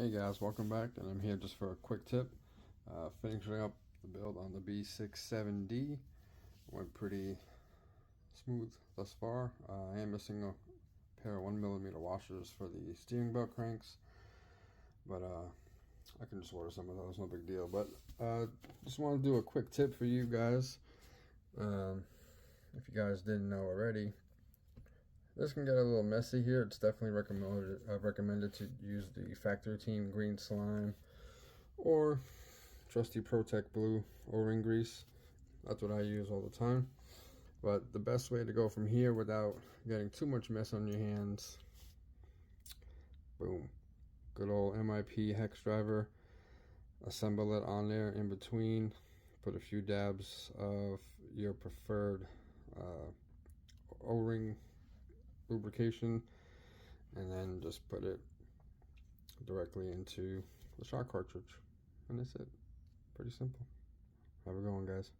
Hey guys, welcome back, and I'm here just for a quick tip. Finishing up the build on the B67D. Went pretty smooth thus far. I am missing a pair of 1mm washers for the steering belt cranks, but I can just order some of those, no big deal. But just want to do a quick tip for you guys. If you guys didn't know already, this can get a little messy here. It's definitely recommended to use the Factory Team Green Slime or trusty Protect Blue O-ring grease. That's what I use all the time. But the best way to go from here without getting too much mess on your hands, boom, good old MIP hex driver. Assemble it on there in between. Put a few dabs of your preferred O-ring lubrication, and then just put it directly into the shock cartridge, and that's it. Pretty simple. Have a good one, guys.